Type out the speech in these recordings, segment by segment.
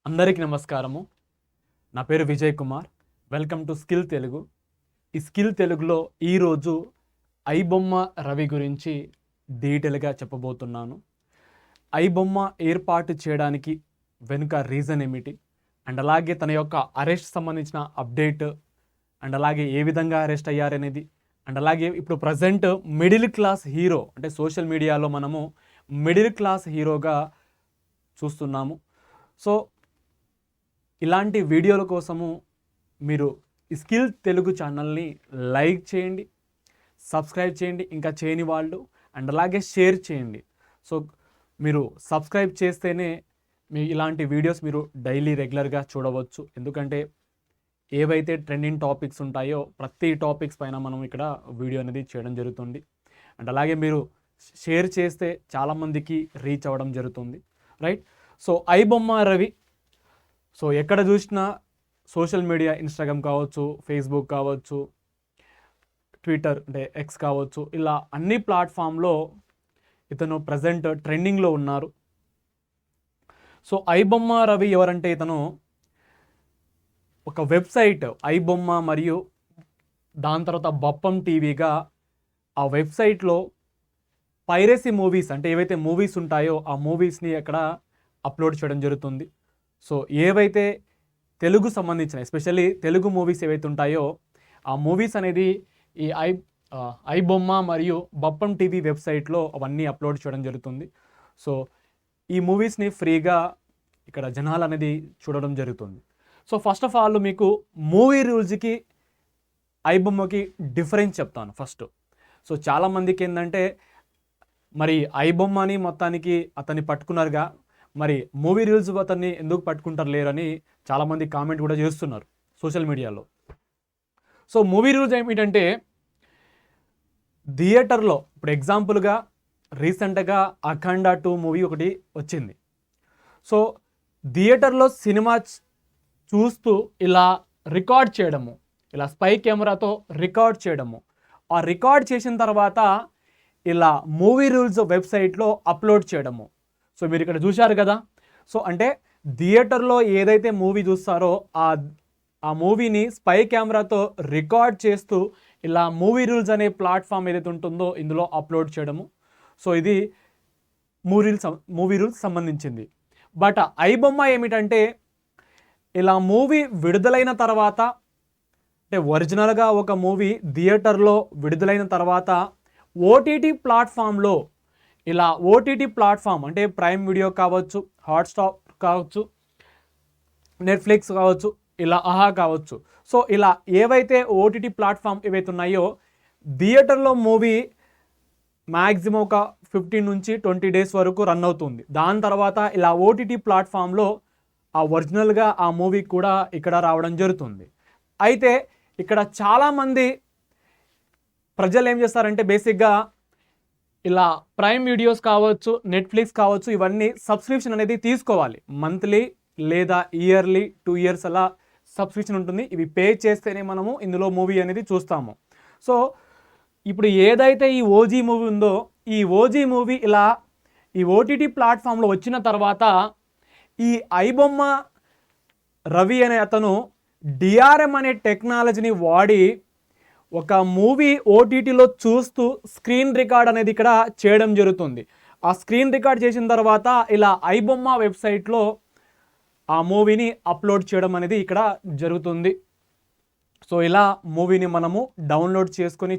అందరికీ నమస్కారము. నా పేరు Vijay Kumar. Welcome to skill Telugu. ఈ స్కిల్ తెలుగులో ఈరోజు ఐబొమ్మ రవి గురించి డీటెయిల్గా చెప్పబోతున్నాను. ఐబొమ్మ ఏర్పాటు చేయడానికి వెనుక రీజన్ ఏమిటి, అండ్ అలాగే తన యొక్క అరెస్ట్ సంబంధించిన అప్డేట్, అండ్ అలాగే ఏ విధంగా అరెస్ట్ అయ్యారనేది, అండ్ అలాగే ఇప్పుడు ప్రజెంట్ మిడిల్ క్లాస్ హీరో అంటే సోషల్ మీడియాలో మనము మిడిల్ క్లాస్ హీరోగా చూస్తున్నాము. సో ఇలాంటి వీడియోల కోసము మీరు స్కిల్ తెలుగు ఛానల్ని లైక్ చేయండి, సబ్స్క్రైబ్ చేయండి ఇంకా చేయని వాళ్ళు, అండ్ అలాగే షేర్ చేయండి. సో మీరు సబ్స్క్రైబ్ చేస్తేనే మీ ఇలాంటి వీడియోస్ మీరు డైలీ రెగ్యులర్గా చూడవచ్చు. ఎందుకంటే ఏవైతే ట్రెండింగ్ టాపిక్స్ ఉంటాయో ప్రతి టాపిక్స్ పైన మనం ఇక్కడ వీడియో అనేది చేయడం జరుగుతుంది. అండ్ అలాగే మీరు షేర్ చేస్తే చాలామందికి రీచ్ అవ్వడం జరుగుతుంది, right? So iBomma Ravi, so ఎక్కడ చూసినా సోషల్ మీడియా, ఇన్స్టాగ్రామ్ కావచ్చు, ఫేస్బుక్ కావచ్చు, ట్విట్టర్ అంటే ఎక్స్ కావచ్చు, ఇలా అన్ని ప్లాట్ఫామ్లో ఇతను ప్రజెంట్ ట్రెండింగ్లో ఉన్నారు. సో ఐబొమ్మ రవి ఎవరంటే ఇతను ఒక వెబ్సైట్ ఐబొమ్మ మరియు దాని తర్వాత బప్పం టీవీగా ఆ వెబ్సైట్లో పైరసీ మూవీస్ అంటే ఏవైతే మూవీస్ ఉంటాయో ఆ మూవీస్ని అక్కడ అప్లోడ్ చేయడం జరుగుతుంది. సో ఏవైతే తెలుగు సంబంధించిన ఎస్పెషల్లీ తెలుగు మూవీస్ ఏవైతే ఉంటాయో ఆ మూవీస్ అనేది ఈ ఐబొమ్మ మరియు బప్పం టీవీ వెబ్సైట్లో అవన్నీ అప్లోడ్ చేయడం జరుగుతుంది. సో ఈ మూవీస్ని ఫ్రీగా ఇక్కడ జనాలు అనేది చూడడం జరుగుతుంది. సో ఫస్ట్ ఆఫ్ ఆల్ మీకు మూవీ రూల్స్కి ఐబొమ్మకి డిఫరెన్స్ చెప్తాను ఫస్ట్. సో చాలామందికి ఏంటంటే మరి ఐబొమ్మని మొత్తానికి అతన్ని పట్టుకున్నారుగా, మరి మూవీ రూల్స్ అతన్ని ఎందుకు పట్టుకుంటారు లేరని చాలామంది కామెంట్ కూడా చేస్తున్నారు సోషల్ మీడియాలో. సో మూవీ రూల్స్ ఏమిటంటే థియేటర్లో ఇప్పుడు ఎగ్జాంపుల్గా రీసెంట్గా అఖండ 2 మూవీ ఒకటి వచ్చింది. సో థియేటర్లో సినిమా చూస్తూ ఇలా రికార్డ్ చేయడము, ఇలా స్పై కెమెరాతో రికార్డ్ చేయడము, ఆ రికార్డ్ చేసిన తర్వాత ఇలా మూవీ రూల్స్ వెబ్సైట్లో అప్లోడ్ చేయడము. సో మీరు ఇక్కడ చూశారు కదా. సో అంటే థియేటర్లో ఏదైతే మూవీ చూస్తారో ఆ మూవీని స్పై కెమెరాతో రికార్డ్ చేస్తూ ఇలా మూవీ రూల్స్ అనే ప్లాట్ఫామ్ ఏదైతే ఉంటుందో ఇందులో అప్లోడ్ చేయడము. సో ఇది మూవీ రూల్స్ సంబంధించింది. బట్ ఐబొమ్మ ఏమిటంటే ఇలా మూవీ విడుదలైన తర్వాత అంటే ఒరిజినల్గా ఒక మూవీ థియేటర్లో విడుదలైన తర్వాత ఓటీటీ ప్లాట్ఫామ్లో ఇలా ఓటీటీ ప్లాట్ఫామ్ అంటే ప్రైమ్ వీడియో కావచ్చు, హాట్స్టార్ కావచ్చు, నెట్ఫ్లిక్స్ కావచ్చు, ఇలా ఆహా కావచ్చు. సో ఇలా ఏవైతే ఓటీటీ ప్లాట్ఫామ్ ఏవైతే ఉన్నాయో థియేటర్లో మూవీ మ్యాక్సిమం ఒక 15 నుంచి 20 డేస్ వరకు రన్ అవుతుంది. దాని తర్వాత ఇలా ఓటీటీ ప్లాట్ఫామ్లో ఆ ఒరిజినల్గా ఆ మూవీ కూడా ఇక్కడ రావడం జరుగుతుంది. అయితే ఇక్కడ చాలామంది ప్రజలు ఏం చేస్తారంటే బేసిక్గా ఇలా ప్రైమ్ వీడియోస్ కావచ్చు, నెట్ఫ్లిక్స్ కావచ్చు, ఇవన్నీ సబ్స్క్రిప్షన్ అనేది తీసుకోవాలి. మంత్లీ లేదా ఇయర్లీ 2 ఇయర్స్ అలా సబ్స్క్రిప్షన్ ఉంటుంది. ఇవి పే చేస్తేనే మనము ఇందులో మూవీ అనేది చూస్తాము. సో ఇప్పుడు ఏదైతే ఈ ఓజీ మూవీ ఉందో ఈ ఓజీ మూవీ ఇలా ఈ ఓటీటీ ప్లాట్ఫామ్లో వచ్చిన తర్వాత ఈ ఐబొమ్మ రవి అనే అతను డిఆర్ఎం అనే టెక్నాలజీని వాడి ఒక మూవీ ఓటీటీలో చూస్తూ స్క్రీన్ రికార్డ్ అనేది ఇక్కడ చేయడం జరుగుతుంది. ఆ స్క్రీన్ రికార్డ్ చేసిన తర్వాత ఇలా ఐబొమ్మ వెబ్సైట్లో ఆ మూవీని అప్లోడ్ చేయడం అనేది ఇక్కడ జరుగుతుంది. సో ఇలా మూవీని మనము డౌన్లోడ్ చేసుకొని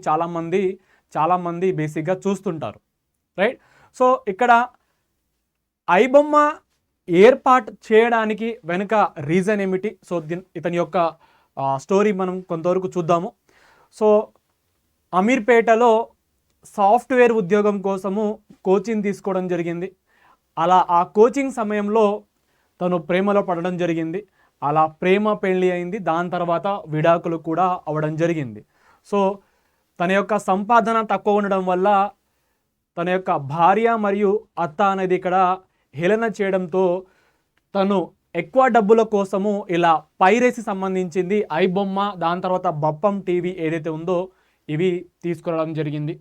చాలామంది బేసిక్గా చూస్తుంటారు, రైట్? సో ఇక్కడ ఐబొమ్మ ఏర్పాటు చేయడానికి వెనుక రీజన్ ఏమిటి, సో ఇతని యొక్క స్టోరీ మనం కొంతవరకు చూద్దాము. సో అమీర్పేటలో సాఫ్ట్వేర్ ఉద్యోగం కోసము కోచింగ్ తీసుకోవడం జరిగింది. అలా ఆ కోచింగ్ సమయంలో తను ప్రేమలో పడడం జరిగింది. అలా ప్రేమ పెళ్ళి అయింది. దాని తర్వాత విడాకులు కూడా అవ్వడం జరిగింది. సో తన యొక్క సంపాదన తక్కువ ఉండడం వల్ల తన యొక్క భార్య మరియు అత్త అనేది ఇక్కడ హేళన చేయడంతో తను ఎక్కువ డబ్బుల కోసము ఇలా పైరసీ సంబంధించింది ఐబొమ్మ, దాని తర్వాత బప్పం టీవీ ఏదైతే ఉందో ఇవి తీసుకురావడం జరిగింది.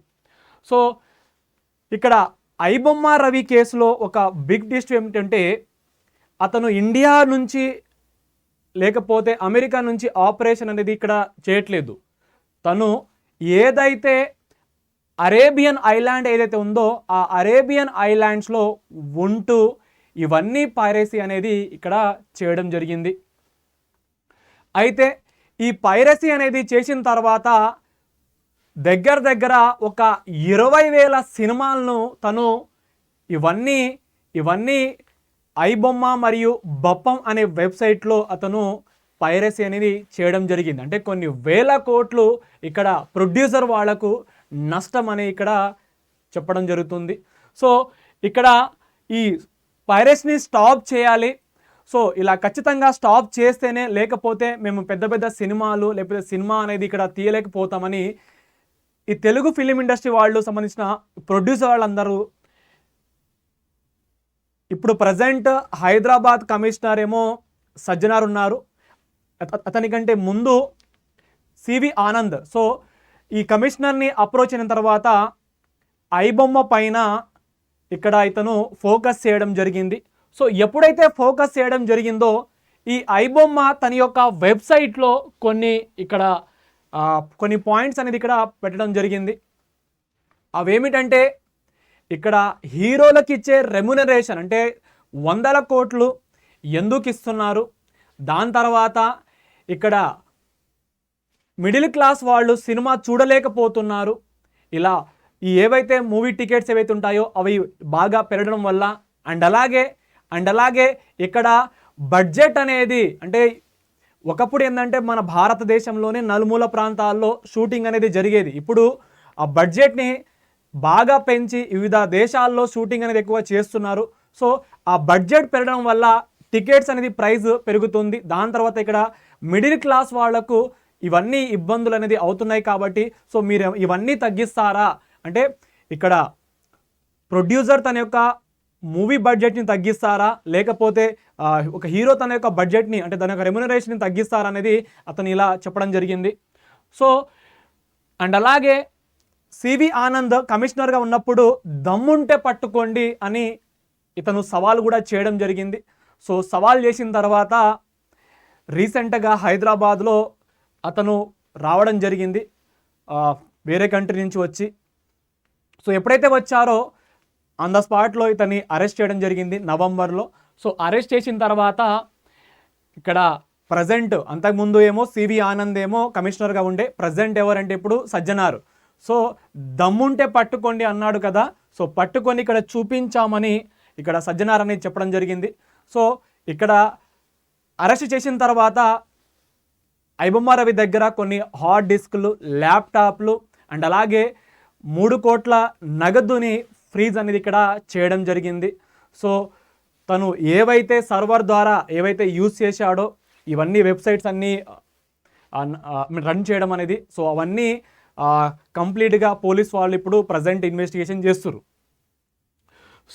సో ఇక్కడ ఐబొమ్మ రవి కేసులో ఒక బిగ్ డిస్ట్ ఏమిటంటే అతను ఇండియా నుంచి లేకపోతే అమెరికా నుంచి ఆపరేషన్ అనేది ఇక్కడ చేయట్లేదు. తను ఏదైతే అరేబియన్ ఐలాండ్ ఏదైతే ఉందో ఆ అరేబియన్ ఐలాండ్స్లో ఉంటూ ఇవన్నీ పైరసీ అనేది ఇక్కడ చేయడం జరిగింది. అయితే ఈ పైరసీ అనేది చేసిన తర్వాత దగ్గర ఒక 20,000 సినిమాలను తను ఇవన్నీ ఐబొమ్మ మరియు బప్పం అనే వెబ్సైట్లో అతను పైరసీ అనేది చేయడం జరిగింది. అంటే కొన్ని వేల కోట్లు ఇక్కడ ప్రొడ్యూసర్ వాళ్లకు నష్టం అని ఇక్కడ చెప్పడం జరుగుతుంది. సో ఇక్కడ ఈ పైరసీని స్టాప్ చేయాలి. సో ఇలా ఖచ్చితంగా స్టాప్ చేస్తేనే, లేకపోతే మేము పెద్ద సినిమాలు లేకపోతే సినిమా అనేది ఇక్కడ తీయలేకపోతామని ఈ తెలుగు ఫిలిం ఇండస్ట్రీ వాళ్ళు సంబంధించిన ప్రొడ్యూసర్ వాళ్ళందరూ ఇప్పుడు ప్రజెంట్ హైదరాబాద్ కమిషనర్ ఏమో సజ్జనార్ ఉన్నారు, అతనికంటే ముందు సివి ఆనంద్. సో ఈ కమిషనర్ని అప్రోచ్ అయిన తర్వాత ఐబొమ్మ పైన ఇక్కడ ఇతను ఫోకస్ చేయడం జరిగింది. సో ఎప్పుడైతే ఫోకస్ చేయడం జరిగిందో ఈ ఐబొమ్మ తన యొక్క వెబ్సైట్లో కొన్ని పాయింట్స్ అనేది ఇక్కడ పెట్టడం జరిగింది. అవేమిటంటే ఇక్కడ హీరోలకు ఇచ్చే రెమ్యునరేషన్ అంటే 100 కోట్లు ఎందుకు ఇస్తున్నారు, దాని తర్వాత ఇక్కడ మిడిల్ క్లాస్ వాళ్ళు సినిమా చూడలేకపోతున్నారు, ఇలా ఈ ఏవైతే మూవీ టికెట్స్ ఏవైతే ఉంటాయో అవి బాగా పెరగడం వల్ల, అండ్ అలాగే ఇక్కడ బడ్జెట్ అనేది అంటే ఒకప్పుడు ఏంటంటే మన భారతదేశంలోనే నలుమూల ప్రాంతాల్లో షూటింగ్ అనేది జరిగేది. ఇప్పుడు ఆ బడ్జెట్ని బాగా పెంచి వివిధ దేశాల్లో షూటింగ్ అనేది ఎక్కువ చేస్తున్నారు. సో ఆ బడ్జెట్ పెరగడం వల్ల టికెట్స్ అనేది ప్రైస్ పెరుగుతుంది. దాని తర్వాత ఇక్కడ మిడిల్ క్లాస్ వాళ్లకు ఇవన్నీ ఇబ్బందులు అనేది అవుతున్నాయి. కాబట్టి సో మీరు ఇవన్నీ తగ్గిస్తారా అంటే ఇక్కడ ప్రొడ్యూసర్ తన యొక్క మూవీ బడ్జెట్ని తగ్గిస్తారా, లేకపోతే ఒక హీరో తన యొక్క బడ్జెట్ని అంటే తన యొక్క రెమ్యునరేషన్ని తగ్గిస్తారా అనేది అతను ఇలా చెప్పడం జరిగింది. సో అండ్ అలాగే సివి ఆనంద్ కమిషనర్గా ఉన్నప్పుడు దమ్ముంటే పట్టుకోండి అని ఇతను సవాల్ కూడా చేయడం జరిగింది. సో సవాల్ చేసిన తర్వాత రీసెంట్గా హైదరాబాద్లో అతను రావడం జరిగింది వేరే కంట్రీ నుంచి వచ్చి. సో ఎప్పుడైతే వచ్చారో ఆన్ ద స్పాట్లో ఇతన్ని అరెస్ట్ చేయడం జరిగింది నవంబర్లో. సో అరెస్ట్ చేసిన తర్వాత ఇక్కడ ప్రజెంట్ అంతకుముందు ఏమో సివి ఆనంద్ ఏమో కమిషనర్గా ఉండే, ప్రజెంట్ ఎవరంటే ఇప్పుడు సజ్జనారు. సో దమ్ముంటే పట్టుకోండి అన్నాడు కదా, సో పట్టుకొని ఇక్కడ చూపించామని ఇక్కడ సజ్జనార్ అనేది చెప్పడం జరిగింది. సో ఇక్కడ అరెస్ట్ చేసిన తర్వాత ఐబొమ్మ రవి దగ్గర కొన్ని హార్డ్ డిస్క్లు, ల్యాప్టాప్లు అండ్ అలాగే 3 కోట్ల నగదుని ఫ్రీజ్ అనేది ఇక్కడ చేయడం జరిగింది. సో తను ఏవైతే సర్వర్ ద్వారా ఏవైతే యూజ్ చేశాడో ఇవన్నీ వెబ్సైట్స్ అన్నీ రన్ చేయడం అనేది, సో అవన్నీ కంప్లీట్గా పోలీస్ వాళ్ళు ఇప్పుడు ప్రజెంట్ ఇన్వెస్టిగేషన్ చేస్తున్నారు.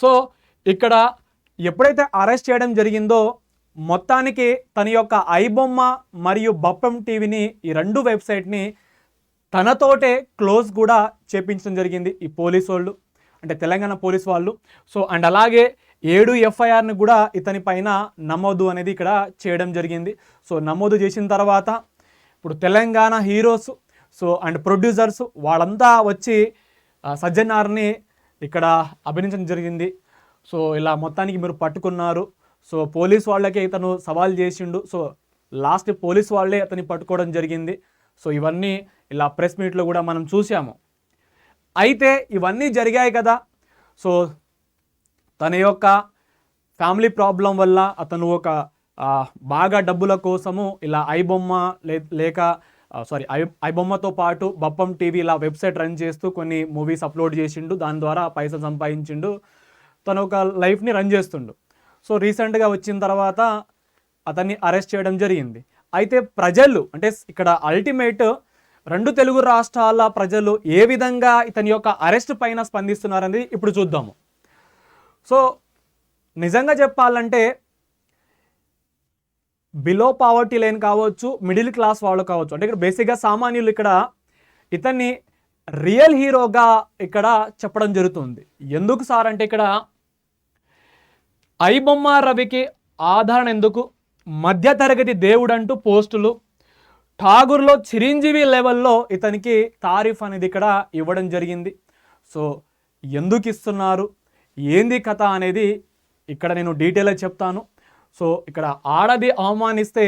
సో ఇక్కడ ఎప్పుడైతే అరెస్ట్ చేయడం జరిగిందో మొత్తానికి తన యొక్క ఐబొమ్మ మరియు బప్పం టీవీని ఈ 2 వెబ్సైట్ని తనతోటే క్లోజ్ కూడా చేపించడం జరిగింది ఈ పోలీసు వాళ్ళు, అంటే తెలంగాణ పోలీసు వాళ్ళు. సో అండ్ అలాగే 7 ఎఫ్ఐఆర్ని కూడా ఇతని పైన నమోదు అనేది ఇక్కడ చేయడం జరిగింది. సో నమోదు చేసిన తర్వాత ఇప్పుడు Telangana heroes so and producers వాళ్ళంతా వచ్చి సజ్జనార్ని ఇక్కడ అభినందించడం జరిగింది. సో ఇలా మొత్తానికి మీరు పట్టుకున్నారు, సో పోలీస్ వాళ్ళకే ఇతను సవాల్ చేసిండు, సో లాస్ట్ పోలీస్ వాళ్ళే అతన్ని పట్టుకోవడం జరిగింది. సో ఇవన్నీ ఇలా ప్రెస్ మీట్లో కూడా మనం చూసాము. అయితే ఇవన్నీ జరిగాయి కదా, సో తన యొక్క ఫ్యామిలీ ప్రాబ్లం వల్ల అతను ఒక బాగా డబ్బుల కోసము ఇలా ఐబొమ్మతో పాటు బప్పం టీవీ ఇలా వెబ్సైట్ రన్ చేస్తూ కొన్ని మూవీస్ అప్లోడ్ చేసిండు, దాని ద్వారా పైసలు సంపాదించిండు, తను ఒక లైఫ్ని రన్ చేస్తుండు. సో రీసెంట్గా వచ్చిన తర్వాత అతన్ని అరెస్ట్ చేయడం జరిగింది. అయితే ప్రజలు అంటే ఇక్కడ అల్టిమేట్ 2 తెలుగు రాష్ట్రాల ప్రజలు ఏ విధంగా ఇతని యొక్క అరెస్ట్ పైన స్పందిస్తున్నారనేది ఇప్పుడు చూద్దాము. సో నిజంగా చెప్పాలంటే బిలో పావర్టీ లైన్ కావచ్చు, మిడిల్ క్లాస్ వాళ్ళు కావచ్చు, అంటే ఇక్కడ బేసిక్గా సామాన్యులు ఇక్కడ ఇతన్ని రియల్ హీరోగా ఇక్కడ చెప్పడం జరుగుతుంది. ఎందుకు సార్ అంటే ఇక్కడ ఐబొమ్మ రవికి ఆదరణ ఎందుకు, మధ్యతరగతి దేవుడు అంటూ పోస్టులు, ఠాగూర్లో చిరంజీవి లెవెల్లో ఇతనికి తారీఫ్ అనేది ఇక్కడ ఇవ్వడం జరిగింది. సో ఎందుకు ఇస్తున్నారు, ఏంది కథ అనేది ఇక్కడ నేను డీటెయిల్గా చెప్తాను. సో ఇక్కడ ఆడది అవమానిస్తే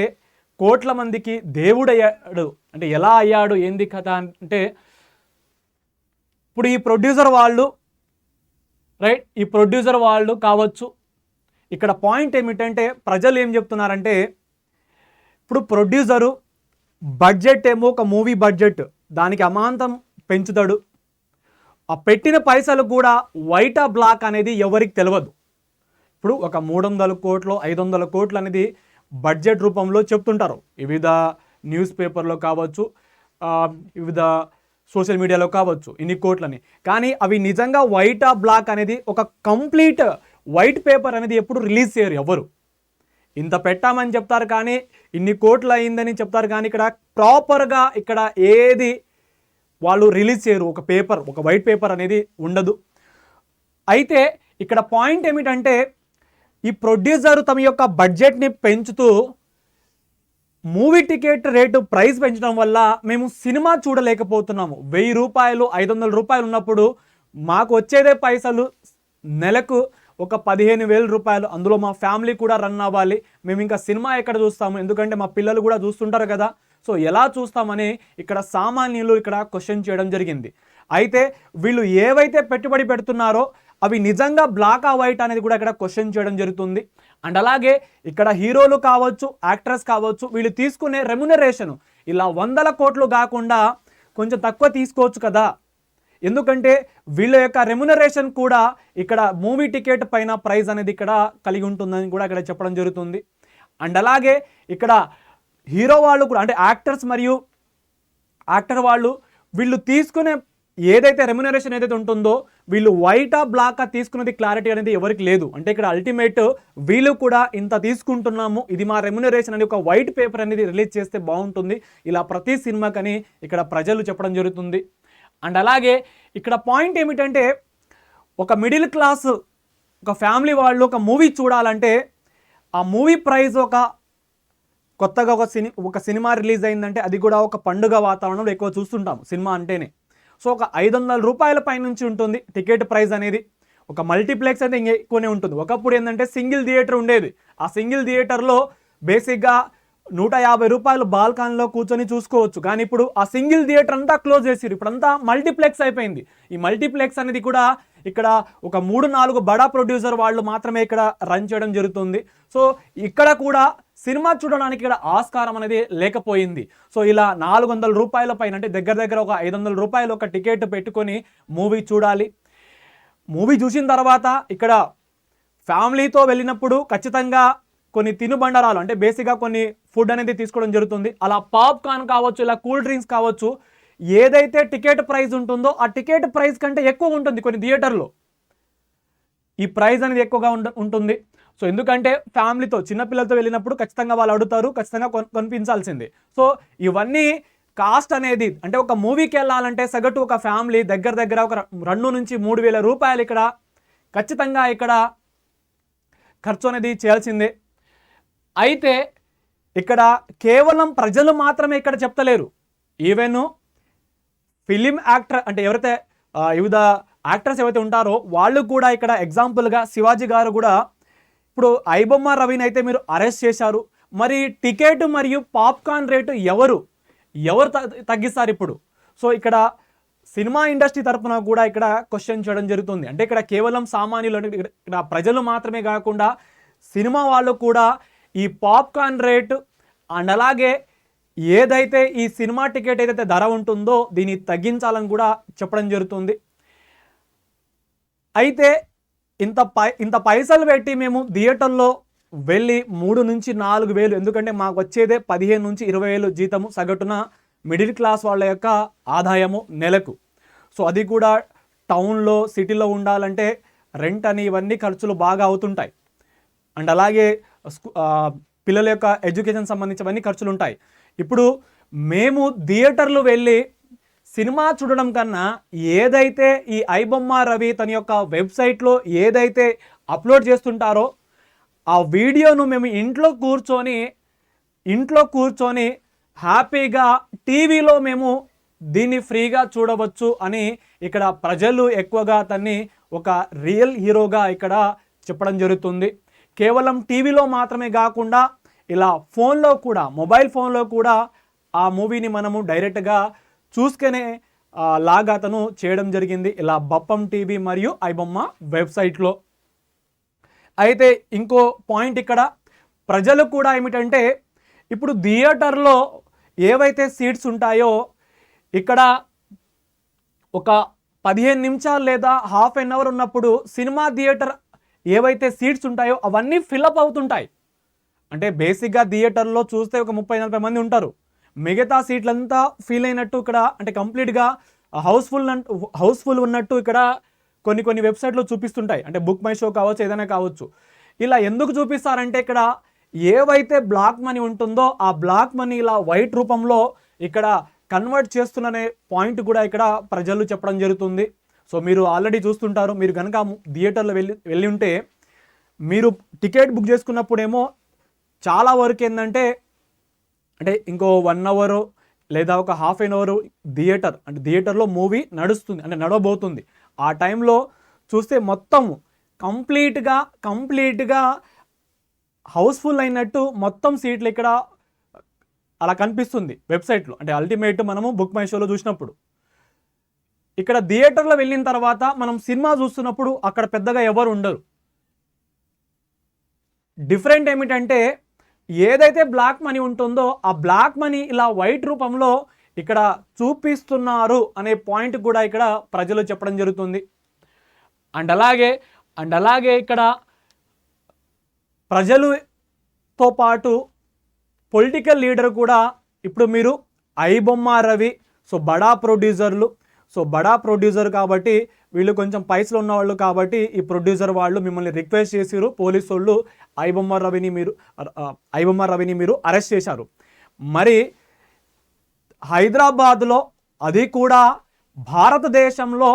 కోట్ల మందికి దేవుడు అయ్యాడు అంటే ఎలా అయ్యాడు, ఏంది కథ అంటే, ఇప్పుడు ఈ ప్రొడ్యూసర్ వాళ్ళు రైట్, ఈ ప్రొడ్యూసర్ వాళ్ళు కావచ్చు. ఇక్కడ పాయింట్ ఏమిటంటే ప్రజలు ఏం చెప్తున్నారంటే, ఇప్పుడు ప్రొడ్యూసరు బడ్జెట్ ఏమో ఒక మూవీ బడ్జెట్ దానికి అమాంతం పెంచుతాడు. ఆ పెట్టిన పైసలు కూడా వైట్ ఆ బ్లాక్ అనేది ఎవరికి తెలియదు. ఇప్పుడు ఒక 300 కోట్లు 500 కోట్లు అనేది బడ్జెట్ రూపంలో చెప్తుంటారు వివిధ న్యూస్ పేపర్లో కావచ్చు, వివిధ సోషల్ మీడియాలో కావచ్చు ఇన్ని కోట్లని. కానీ అవి నిజంగా వైట్ ఆ బ్లాక్ అనేది ఒక కంప్లీట్ వైట్ పేపర్ అనేది ఎప్పుడు రిలీజ్ చేయరు ఎవరు. ఇంత పెట్టామని చెప్తారు కానీ ఇన్ని కోట్లు అయిందని చెప్తారు కానీ ఇక్కడ ప్రాపర్గా ఇక్కడ ఏది వాళ్ళు రిలీజ్ చేయరు. ఒక పేపర్, ఒక వైట్ పేపర్ అనేది ఉండదు. అయితే ఇక్కడ పాయింట్ ఏమిటంటే, ఈ ప్రొడ్యూసర్ తమ యొక్క బడ్జెట్ని పెంచుతూ మూవీ టికెట్ రేటు ప్రైస్ పెంచడం వల్ల మేము సినిమా చూడలేకపోతున్నాము. 1000 రూపాయలు 500 రూపాయలు ఉన్నప్పుడు మాకు వచ్చేదే పైసలు నెలకు ఒక 15,000 రూపాయలు. అందులో మా ఫ్యామిలీ కూడా రన్ అవ్వాలి. మేము ఇంకా సినిమా ఎక్కడ చూస్తాము, ఎందుకంటే మా పిల్లలు కూడా చూస్తుంటారు కదా. సో ఎలా చూస్తామని ఇక్కడ సామాన్యులు ఇక్కడ క్వశ్చన్ చేయడం జరిగింది. అయితే వీళ్ళు ఏవైతే పెట్టుబడి పెడుతున్నారో అవి నిజంగా బ్లాక్ ఆ వైట్ అనేది కూడా ఇక్కడ క్వశ్చన్ చేయడం జరుగుతుంది. అండ్ అలాగే ఇక్కడ హీరోలు కావచ్చు, యాక్టర్స్ కావచ్చు, వీళ్ళు తీసుకునే రెమ్యునరేషన్ ఇలా 100 కోట్లు కాకుండా కొంచెం తక్కువ తీసుకోవచ్చు కదా. ఎందుకంటే వీళ్ళ యొక్క రెమ్యునరేషన్ కూడా ఇక్కడ మూవీ టికెట్ పైన ప్రైస్ అనేది ఇక్కడ కలిగి ఉంటుందని కూడా ఇక్కడ చెప్పడం జరుగుతుంది. అండ్ అలాగే ఇక్కడ హీరో వాళ్ళు కూడా అంటే యాక్టర్స్ మరియు యాక్టర్ వాళ్ళు వీళ్ళు తీసుకునే ఏదైతే రెమ్యునరేషన్ ఏదైతే ఉంటుందో వీళ్ళు వైటా బ్లాకా తీసుకున్నది క్లారిటీ అనేది ఎవరికి లేదు. అంటే ఇక్కడ అల్టిమేట్ వీళ్ళు కూడా ఇంత తీసుకుంటున్నాము, ఇది మా రెమ్యునరేషన్ అని ఒక వైట్ పేపర్ అనేది రిలీజ్ చేస్తే బాగుంటుంది ఇలా ప్రతి సినిమాకని ఇక్కడ ప్రజలు చెప్పడం జరుగుతుంది. అండ్ అలాగే ఇక్కడ పాయింట్ ఏమిటంటే, ఒక మిడిల్ క్లాస్ ఒక ఫ్యామిలీ వాళ్ళు ఒక మూవీ చూడాలంటే ఆ మూవీ ప్రైస్ కొత్తగా ఒక సినిమా రిలీజ్ అయిందంటే అది కూడా ఒక పండుగ వాతావరణంలో ఎక్కువ చూస్తుంటాం సినిమా అంటేనే. సో ఒక 500 రూపాయల పైనుంచి ఉంటుంది టికెట్ ప్రైస్ అనేది. ఒక మల్టీప్లెక్స్ అయితే ఇంకా ఎక్కువనే ఉంటుంది. ఒకప్పుడు ఏంటంటే సింగిల్ థియేటర్ ఉండేది. ఆ సింగిల్ థియేటర్లో బేసిక్గా 150 రూపాయలు బాల్కాన్లో కూర్చొని చూసుకోవచ్చు. కానీ ఇప్పుడు ఆ సింగిల్ థియేటర్ అంతా క్లోజ్ చేసిరు. ఇప్పుడంతా మల్టీప్లెక్స్ అయిపోయింది. ఈ మల్టీప్లెక్స్ అనేది కూడా ఇక్కడ ఒక 3-4 బడా ప్రొడ్యూసర్ వాళ్ళు మాత్రమే ఇక్కడ రన్ చేయడం జరుగుతుంది. సో ఇక్కడ కూడా సినిమా చూడడానికి ఇక్కడ ఆస్కారం అనేది లేకపోయింది. సో ఇలా 400 రూపాయల పైన అంటే దగ్గర ఒక 500 రూపాయలు ఒక టికెట్ పెట్టుకొని మూవీ చూడాలి. మూవీ చూసిన తర్వాత ఇక్కడ ఫ్యామిలీతో వెళ్ళినప్పుడు ఖచ్చితంగా కొన్ని తినుబండరాలు అంటే బేసిక్గా కొన్ని ఫుడ్ అనేది తీసుకోవడం జరుగుతుంది. అలా పాప్కార్న్ కావచ్చు, ఇలా కూల్ డ్రింక్స్ కావచ్చు, ఏదైతే టికెట్ ప్రైస్ ఉంటుందో ఆ టికెట్ ప్రైస్ కంటే ఎక్కువ ఉంటుంది కొన్ని థియేటర్లో. ఈ ప్రైస్ అనేది ఎక్కువగా ఉంటుంది. సో ఎందుకంటే ఫ్యామిలీతో చిన్నపిల్లలతో వెళ్ళినప్పుడు ఖచ్చితంగా వాళ్ళు అడుగుతారు, ఖచ్చితంగా కొనిపించాల్సిందే. సో ఇవన్నీ కాస్ట్ అనేది అంటే ఒక మూవీకి వెళ్ళాలంటే సగటు ఒక ఫ్యామిలీ దగ్గర ఒక 2 నుంచి 3,000 రూపాయలు ఇక్కడ ఖచ్చితంగా ఇక్కడ ఖర్చు అనేది చేయాల్సిందే. అయితే ఇక్కడ కేవలం ప్రజలు మాత్రమే ఇక్కడ చెప్తలేరు. ఈవెన్ ఫిలిం యాక్టర్ అంటే ఎవరైతే వివిధ యాక్టర్స్ ఎవరైతే ఉంటారో వాళ్ళు కూడా ఇక్కడ ఎగ్జాంపుల్గా శివాజీ గారు కూడా ఇప్పుడు ఐబొమ్మ రవిని అయితే మీరు అరెస్ట్ చేశారు. మరి టికెట్ మరియు పాప్కార్న్ రేటు ఎవరు తగ్గిస్తారు ఇప్పుడు? సో ఇక్కడ సినిమా ఇండస్ట్రీ తరఫున కూడా ఇక్కడ క్వశ్చన్ చేయడం జరుగుతుంది. అంటే ఇక్కడ కేవలం సామాన్యులు అంటే ఇక్కడ ప్రజలు మాత్రమే కాకుండా సినిమా వాళ్ళు కూడా ఈ పాప్కార్న్ రేటు అండ్ అలాగే ఏదైతే ఈ సినిమా టికెట్ ఏదైతే ధర ఉంటుందో దీన్ని తగ్గించాలని కూడా చెప్పడం జరుగుతుంది. అయితే ఇంత పైసలు పెట్టి మేము థియేటర్లో వెళ్ళి 3 నుంచి 4 వేలు, ఎందుకంటే మాకు వచ్చేదే 15 నుంచి 20 వేలు జీతము సగటున మిడిల్ క్లాస్ వాళ్ళ యొక్క ఆదాయము నెలకు. సో అది కూడా టౌన్లో సిటీలో ఉండాలంటే రెంట్ అని ఇవన్నీ ఖర్చులు బాగా అవుతుంటాయి. అండ్ అలాగే పిల్లల యొక్క ఎడ్యుకేషన్ సంబంధించినవన్నీ ఖర్చులు ఉంటాయి. ఇప్పుడు మేము థియేటర్లు వెళ్ళి సినిమా చూడడం కన్నా ఏదైతే ఈ ఐబొమ్మ రవి తన యొక్క వెబ్సైట్లో ఏదైతే అప్లోడ్ చేస్తుంటారో ఆ వీడియోను మేము ఇంట్లో కూర్చొని హ్యాపీగా టీవీలో మేము దీన్ని ఫ్రీగా చూడవచ్చు అని ఇక్కడ ప్రజలు ఎక్కువగా అతన్ని ఒక రియల్ హీరోగా ఇక్కడ చెప్పడం జరుగుతుంది. కేవలం టీవీలో మాత్రమే కాకుండా ఇలా ఫోన్లో కూడా, మొబైల్ ఫోన్లో కూడా ఆ మూవీని మనము డైరెక్ట్గా చూసుకునే లాగా అతను చేయడం జరిగింది, ఇలా బప్పం టీవీ మరియు ఐబొమ్మ వెబ్సైట్లో. అయితే ఇంకో పాయింట్ ఇక్కడ ప్రజలు కూడా ఏమిటంటే, ఇప్పుడు థియేటర్లో ఏవైతే సీట్స్ ఉంటాయో ఇక్కడ ఒక 15 నిమిషాలు లేదా హాఫ్ అన్ అవర్ ఉన్నప్పుడు సినిమా థియేటర్ ఏవైతే సీట్స్ ఉంటాయో అవన్నీ ఫిల్అప్ అవుతుంటాయి. అంటే బేసిక్గా థియేటర్లో చూస్తే ఒక 30-40 మంది ఉంటారు, మిగతా సీట్లంతా ఫీల్ అయినట్టు ఇక్కడ, అంటే కంప్లీట్గా హౌస్ఫుల్ ఉన్నట్టు ఇక్కడ కొన్ని వెబ్సైట్లో చూపిస్తుంటాయి. అంటే బుక్ మై షో కావచ్చు, ఏదైనా కావచ్చు. ఇలా ఎందుకు చూపిస్తారంటే ఇక్కడ ఏవైతే బ్లాక్ మనీ ఉంటుందో ఆ బ్లాక్ మనీ ఇలా వైట్ రూపంలో ఇక్కడ కన్వర్ట్ చేస్తున్ననే పాయింట్ కూడా ఇక్కడ ప్రజలు చెప్పడం జరుగుతుంది. సో మీరు ఆల్రెడీ చూస్తుంటారు, మీరు కనుక థియేటర్లో వెళ్ళి ఉంటే మీరు టికెట్ బుక్ చేసుకున్నప్పుడేమో చాలా వరకు ఏంటంటే, అంటే ఇంకో 1 అవర్ లేదా ఒక హాఫ్ అన్ అవర్ థియేటర్లో మూవీ నడుస్తుంది, అంటే నడవబోతుంది. ఆ టైంలో చూస్తే మొత్తం కంప్లీట్గా హౌస్ఫుల్ అయినట్టు మొత్తం సీట్లు ఇక్కడ అలా కనిపిస్తుంది వెబ్సైట్లో. అంటే అల్టిమేట్ మనము బుక్ మై షోలో చూసినప్పుడు, ఇక్కడ థియేటర్లో వెళ్ళిన తర్వాత మనం సినిమా చూస్తున్నప్పుడు అక్కడ పెద్దగా ఎవరు ఉండరు. డిఫరెంట్ ఏమిటంటే, ఏదైతే బ్లాక్ మనీ ఉంటుందో ఆ బ్లాక్ మనీ ఇలా వైట్ రూపంలో ఇక్కడ చూపిస్తున్నారు అనే పాయింట్ కూడా ఇక్కడ ప్రజలు చెప్పడం జరుగుతుంది. అండ్ అలాగే ఇక్కడ ప్రజలతో పాటు పొలిటికల్ లీడర్ కూడా, ఇప్పుడు మీరు ఐబొమ్మ రవి, సో బడా ప్రొడ్యూసర్ కాబట్టి వీళ్ళు కొంచెం పైసలు ఉన్నవాళ్ళు కాబట్టి ఈ ప్రొడ్యూసర్ వాళ్ళు మిమ్మల్ని రిక్వెస్ట్ చేసిరు, పోలీసు వాళ్ళు ఐబొమ్మ రవిని మీరు అరెస్ట్ చేశారు. మరి హైదరాబాద్లో, అది కూడా భారతదేశంలో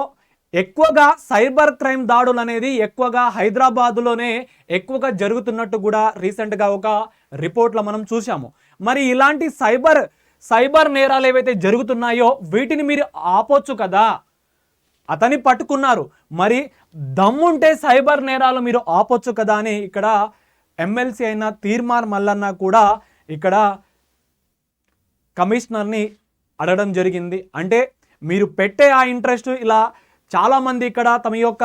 ఎక్కువగా సైబర్ క్రైమ్ దాడులు అనేది ఎక్కువగా హైదరాబాద్లోనే ఎక్కువగా జరుగుతున్నట్టు కూడా రీసెంట్గా ఒక రిపోర్ట్లో మనం చూసాము. మరి ఇలాంటి సైబర్ నేరాలు ఏవైతే జరుగుతున్నాయో వీటిని మీరు ఆపొచ్చు కదా, అతన్ని పట్టుకున్నారు, మరి దమ్ముంటే సైబర్ నేరాలు మీరు ఆపొచ్చు కదా అని ఇక్కడ ఎమ్మెల్సీ అయిన తీర్మార్ మల్లన్న కూడా ఇక్కడ కమిషనర్ని అడగడం జరిగింది. అంటే మీరు పెట్టే ఆ ఇంట్రెస్ట్, ఇలా చాలామంది ఇక్కడ తమ యొక్క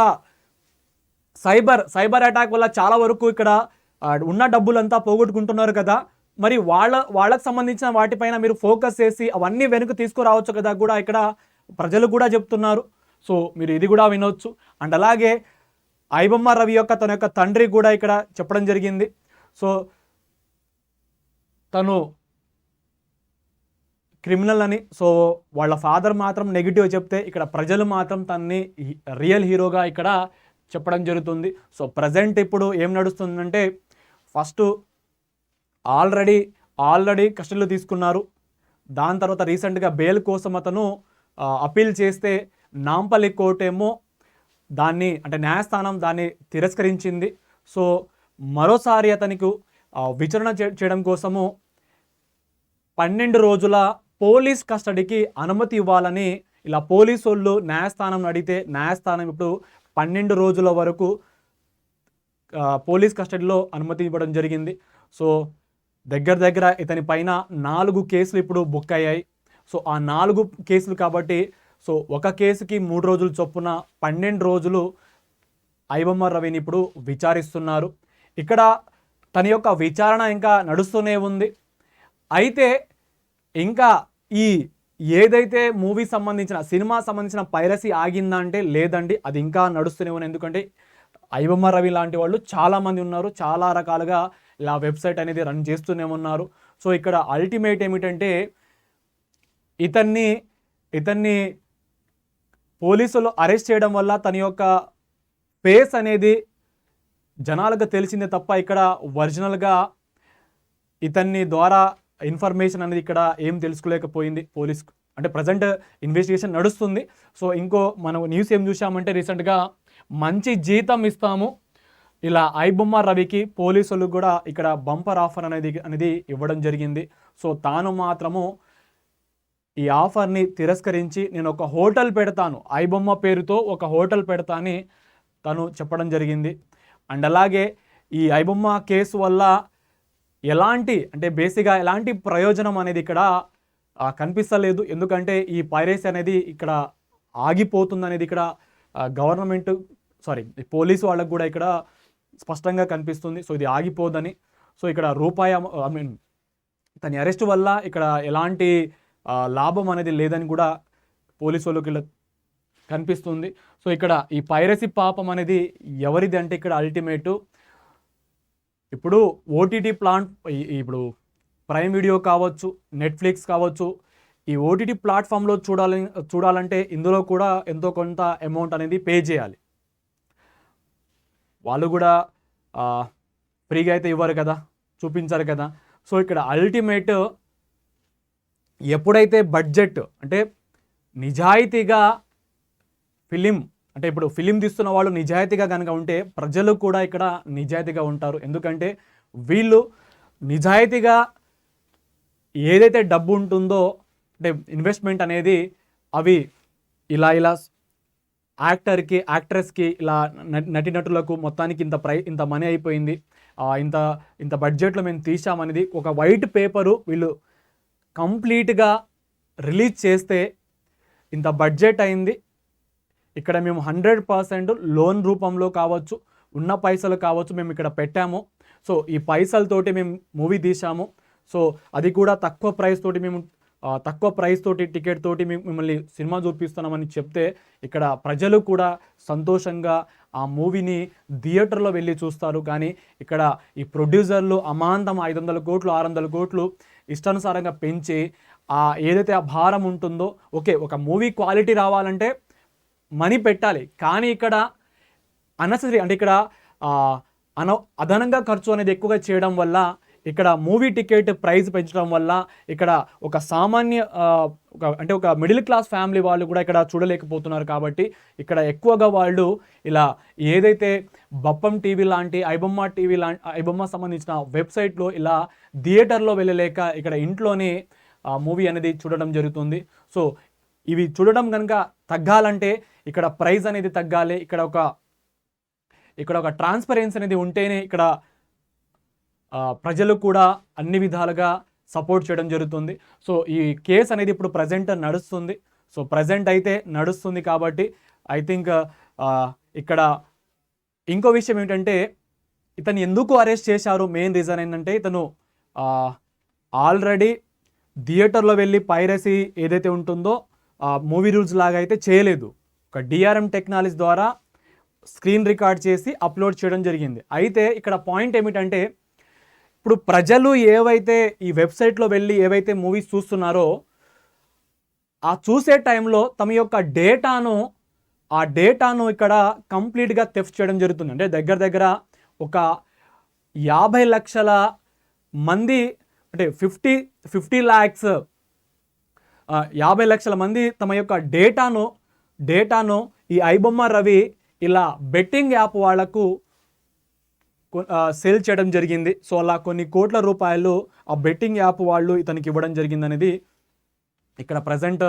సైబర్ అటాక్ వల్ల చాలా వరకు ఇక్కడ ఉన్న డబ్బులంతా పోగొట్టుకుంటున్నారు కదా, మరి వాళ్ళకు సంబంధించిన వాటిపైన మీరు ఫోకస్ చేసి అవన్నీ వెనుక తీసుకురావచ్చు కదా కూడా ఇక్కడ ప్రజలు కూడా చెప్తున్నారు. సో మీరు ఇది కూడా వినొచ్చు. అండ్ అలాగే ఐబొమ్మ రవి తన యొక్క తండ్రి కూడా ఇక్కడ చెప్పడం జరిగింది. సో తను క్రిమినల్ అని, సో వాళ్ళ ఫాదర్ మాత్రం నెగిటివ్ చెప్తే ఇక్కడ ప్రజలు మాత్రం తనని రియల్ హీరోగా ఇక్కడ చెప్పడం జరుగుతుంది. సో ప్రజెంట్ ఇప్పుడు ఏం నడుస్తుందంటే, ఫస్ట్ ఆల్రెడీ కస్టడీలో తీసుకున్నారు. దాని తర్వాత రీసెంట్గా బెయిల్ కోసం అతను అపీల్ చేస్తే నాంపల్లి కోర్టు ఏమో దాన్ని, అంటే న్యాయస్థానం దాన్ని తిరస్కరించింది. సో మరోసారి అతనికి విచారణ చేయడం కోసము 12 రోజుల పోలీస్ కస్టడీకి అనుమతి ఇవ్వాలని ఇలా పోలీసు వాళ్ళు న్యాయస్థానం అడిగితే, న్యాయస్థానం ఇప్పుడు 12 రోజుల వరకు పోలీస్ కస్టడీలో అనుమతి ఇవ్వడం జరిగింది. సో దగ్గర ఇతని పైన 4 కేసులు ఇప్పుడు బుక్ అయ్యాయి. సో ఆ 4 కేసులు కాబట్టి, సో ఒక కేసుకి 3 రోజులు చొప్పున 12 రోజులు ఐబొమ్మ రవిని ఇప్పుడు విచారిస్తున్నారు. ఇక్కడ తన యొక్క విచారణ ఇంకా నడుస్తూనే ఉంది. అయితే ఇంకా ఏదైతే సినిమా సంబంధించిన పైరసీ ఆగిందా అంటే లేదండి, అది ఇంకా నడుస్తూనే ఉంది. ఎందుకంటే ఐబొమ్మ రవి లాంటి వాళ్ళు చాలామంది ఉన్నారు, చాలా రకాలుగా ఇలా వెబ్సైట్ అనేది రన్ చేస్తూనే ఉన్నారు. సో ఇక్కడ అల్టిమేట్ ఏమిటంటే, ఇతన్ని పోలీసులు అరెస్ట్ చేయడం వల్ల తన యొక్క ఫేస్ అనేది జనాలకు తెలిసిందే తప్ప ఇక్కడ ఒరిజినల్గా ఇతన్ని ద్వారా ఇన్ఫర్మేషన్ అనేది ఇక్కడ ఏం తెలుసుకోలేకపోయింది పోలీస్. అంటే ప్రజెంట్ ఇన్వెస్టిగేషన్ నడుస్తుంది. సో ఇంకో మనం న్యూస్ ఏం చూసామంటే, రీసెంట్గా మంచి జీతం ఇస్తాము, ఇలా ఐబొమ్మ రవికి పోలీసులు కూడా ఇక్కడ బంపర్ ఆఫర్ అనేది ఇవ్వడం జరిగింది. సో తాను మాత్రము ఈ ఆఫర్ని తిరస్కరించి నేను ఒక హోటల్ పెడతాను, ఐబొమ్మ పేరుతో ఒక హోటల్ పెడతా అని తను చెప్పడం జరిగింది. అండ్ అలాగే ఈ ఐబొమ్మ కేసు వల్ల అంటే బేసిక్గా ఎలాంటి ప్రయోజనం అనేది ఇక్కడ కనిపిస్తలేదు. ఎందుకంటే ఈ పైరసీ అనేది ఇక్కడ ఆగిపోతుంది అనేది ఇక్కడ పోలీసు వాళ్ళకు కూడా ఇక్కడ స్పష్టంగా కనిపిస్తుంది. సో ఇది ఆగిపోదని. సో ఇక్కడ తన అరెస్ట్ వల్ల ఇక్కడ ఎలాంటి లాభం అనేది లేదని కూడా పోలీసు వాళ్ళకి ఇలా కనిపిస్తుంది. సో ఇక్కడ ఈ పైరసీ పాపం అనేది ఎవరిది అంటే ఇక్కడ అల్టిమేటు ఇప్పుడు ఓటీటీ ఇప్పుడు ప్రైమ్ వీడియో కావచ్చు, నెట్ఫ్లిక్స్ కావచ్చు, ఈ ఓటీటీ ప్లాట్ఫామ్లో చూడాలంటే ఇందులో కూడా ఎంతో కొంత అమౌంట్ అనేది పే చేయాలి. వాళ్ళు కూడా ఫ్రీగా అయితే ఇవ్వరు కదా, చూపించారు కదా. సో ఇక్కడ అల్టిమేట్ ఎప్పుడైతే బడ్జెట్ అంటే నిజాయితీగా ఇప్పుడు ఫిలిం తీస్తున్న వాళ్ళు నిజాయితీగా కనుక ఉంటే ప్రజలు కూడా ఇక్కడ నిజాయితీగా ఉంటారు. ఎందుకంటే వీళ్ళు నిజాయితీగా ఏదైతే డబ్బు ఉంటుందో అంటే ఇన్వెస్ట్మెంట్ అనేది అవి ఇలా యాక్టర్కి, యాక్ట్రెస్కి, ఇలా నటీనటులకు మొత్తానికి ఇంత మనీ అయిపోయింది, ఇంత బడ్జెట్లో మేము తీసామనేది ఒక వైట్ పేపరు వీళ్ళు కంప్లీట్గా రిలీజ్ చేస్తే ఇంత బడ్జెట్ అయింది, ఇక్కడ మేము 100% లోన్ రూపంలో కావచ్చు, ఉన్న పైసలు కావచ్చు మేము ఇక్కడ పెట్టాము, సో ఈ పైసలతోటి మేము మూవీ తీసాము, సో అది కూడా తక్కువ ప్రైస్ తోటి టికెట్ తోటి మిమ్మల్ని సినిమా చూపిస్తున్నామని చెప్తే ఇక్కడ ప్రజలు కూడా సంతోషంగా ఆ మూవీని థియేటర్లో వెళ్ళి చూస్తారు. కానీ ఇక్కడ ఈ ప్రొడ్యూసర్లు అమాంతం 500 కోట్లు 600 కోట్లు ఇష్టానుసారంగా పెంచి ఏదైతే ఆ భారం ఉంటుందో, ఓకే ఒక మూవీ క్వాలిటీ రావాలంటే మనీ పెట్టాలి, కానీ ఇక్కడ అన్నెసరీ అంటే ఇక్కడ అదనంగా ఖర్చు అనేది ఎక్కువగా చేయడం వల్ల, ఇక్కడ మూవీ టికెట్ ప్రైస్ పెంచడం వల్ల ఇక్కడ ఒక సామాన్య ఒక మిడిల్ క్లాస్ ఫ్యామిలీ వాళ్ళు కూడా ఇక్కడ చూడలేకపోతున్నారు. కాబట్టి ఇక్కడ ఎక్కువగా వాళ్ళు ఇలా ఏదైతే బప్పం టీవీ లాంటి ఐబొమ్మ సంబంధించిన వెబ్సైట్లో ఇలా థియేటర్లో వెళ్ళలేక ఇక్కడ ఇంట్లోనే మూవీ అనేది చూడడం జరుగుతుంది. సో ఇవి చూడడం కనుక తగ్గాలంటే ఇక్కడ ప్రైస్ అనేది తగ్గాలి, ఇక్కడ ఒక ట్రాన్స్పరెన్సీ అనేది ఉంటేనే ఇక్కడ ప్రజలు కూడా అన్ని విధాలుగా సపోర్ట్ చేయడం జరుగుతుంది. సో ఈ కేసు అనేది ఇప్పుడు ప్రజెంట్ అయితే నడుస్తుంది. కాబట్టి ఐ థింక్ ఇక్కడ ఇంకో విషయం ఏంటంటే ఇతను ఎందుకు అరెస్ట్ చేశారు, మెయిన్ రీజన్ ఏంటంటే ఇతను ఆల్రెడీ థియేటర్లో వెళ్ళి పైరసీ ఏదైతే ఉంటుందో మూవీ రూల్స్ లాగా అయితే చేయలేదు, ఒక DRM టెక్నాలజీ ద్వారా స్క్రీన్ రికార్డ్ చేసి అప్లోడ్ చేయడం జరిగింది. అయితే ఇక్కడ పాయింట్ ఏమిటంటే ఇప్పుడు ప్రజలు ఏవైతే ఈ వెబ్సైట్లో వెళ్ళి ఏవైతే మూవీస్ చూస్తున్నారో చూసే టైంలో తమ యొక్క డేటాను ఇక్కడ కంప్లీట్గా థెఫ్ట్ చేయడం జరుగుతుంది. అంటే దగ్గర ఒక 50 లక్షల మంది అంటే 50 lakhs 50 లక్షల మంది తమ యొక్క డేటాను ఈ ఐబొమ్మ రవి ఇలా బెట్టింగ్ యాప్ వాళ్లకు సేల్ చేయడం జరిగింది. సో అలా కొన్ని కోట్ల రూపాయలు ఆ బెట్టింగ్ యాప్ వాళ్ళు ఇతనికి ఇవ్వడం జరిగింది అనేది ఇక్కడ ప్రజెంట్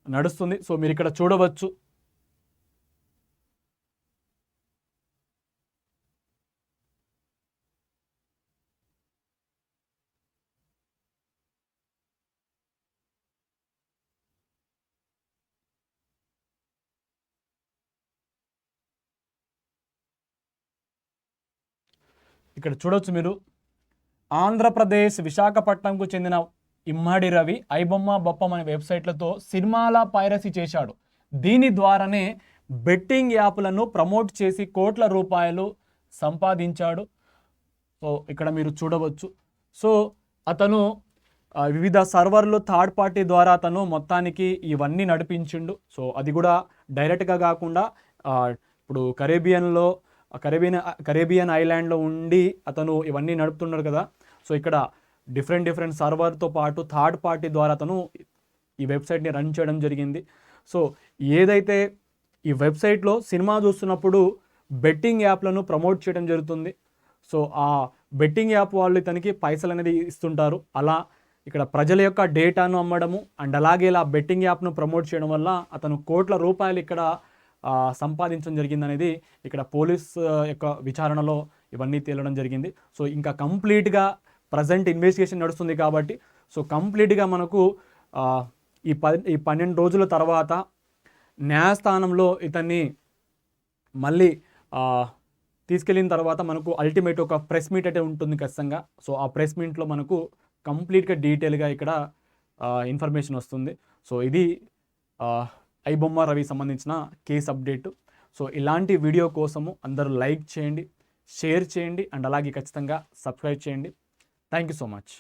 నడుస్తుంది. సో మీరు ఇక్కడ చూడవచ్చు. ఇక్కడ చూడొచ్చు మీరు, ఆంధ్రప్రదేశ్ విశాఖపట్నంకు చెందిన ఇమ్మడి రవి ఐబొమ్మ బొప్పం అనే వెబ్సైట్లతో సినిమాల పైరసీ చేశాడు. దీని ద్వారానే బెట్టింగ్ యాప్లను ప్రమోట్ చేసి కోట్ల రూపాయలు సంపాదించాడు. సో ఇక్కడ మీరు చూడవచ్చు. సో అతను వివిధ సర్వర్లు థర్డ్ పార్టీ ద్వారా అతను మొత్తానికి ఇవన్నీ నడిపించిండు. సో అది కూడా డైరెక్ట్గా కాకుండా ఇప్పుడు కరేబియన్ ఐలాండ్లో ఉండి అతను ఇవన్నీ నడుపుతున్నాడు కదా. సో ఇక్కడ డిఫరెంట్ సర్వర్తో పాటు థర్డ్ పార్టీ ద్వారా అతను ఈ వెబ్సైట్ని రన్ చేయడం జరిగింది. సో ఏదైతే ఈ వెబ్సైట్లో సినిమా చూస్తున్నప్పుడు బెట్టింగ్ యాప్లను ప్రమోట్ చేయడం జరుగుతుంది. సో ఆ బెట్టింగ్ యాప్ వాళ్ళు ఇతనికి పైసలు అనేది ఇస్తుంటారు. అలా ఇక్కడ ప్రజల యొక్క డేటాను అమ్మడము అండ్ అలాగే ఇలా బెట్టింగ్ యాప్ను ప్రమోట్ చేయడం వల్ల అతను కోట్ల రూపాయలు ఇక్కడ సంపాదించడం జరిగిందనేది ఇక్కడ పోలీస్ యొక్క విచారణలో ఇవన్నీ తేలడం జరిగింది. సో ఇంకా కంప్లీట్గా ప్రజెంట్ ఇన్వెస్టిగేషన్ నడుస్తుంది కాబట్టి సో కంప్లీట్గా మనకు ఈ 12 రోజుల తర్వాత న్యాయస్థానంలో ఇతన్ని మళ్ళీ తీసుకెళ్ళిన తర్వాత మనకు అల్టిమేట్ ఒక ప్రెస్ మీట్ అయితే ఉంటుంది ఖచ్చితంగా. సో ఆ ప్రెస్ మీట్లో మనకు కంప్లీట్గా డీటెయిల్గా ఇక్కడ ఇన్ఫర్మేషన్ వస్తుంది. సో ఇది ఐబొమ్మ రవి సంబంధించిన కేసు అప్డేట్. సో ఇలాంటి వీడియో కోసము అందరూ లైక్ చేయండి, షేర్ చేయండి అండ్ అలాగే ఖచ్చితంగా సబ్స్క్రైబ్ చేయండి. Thank you so much.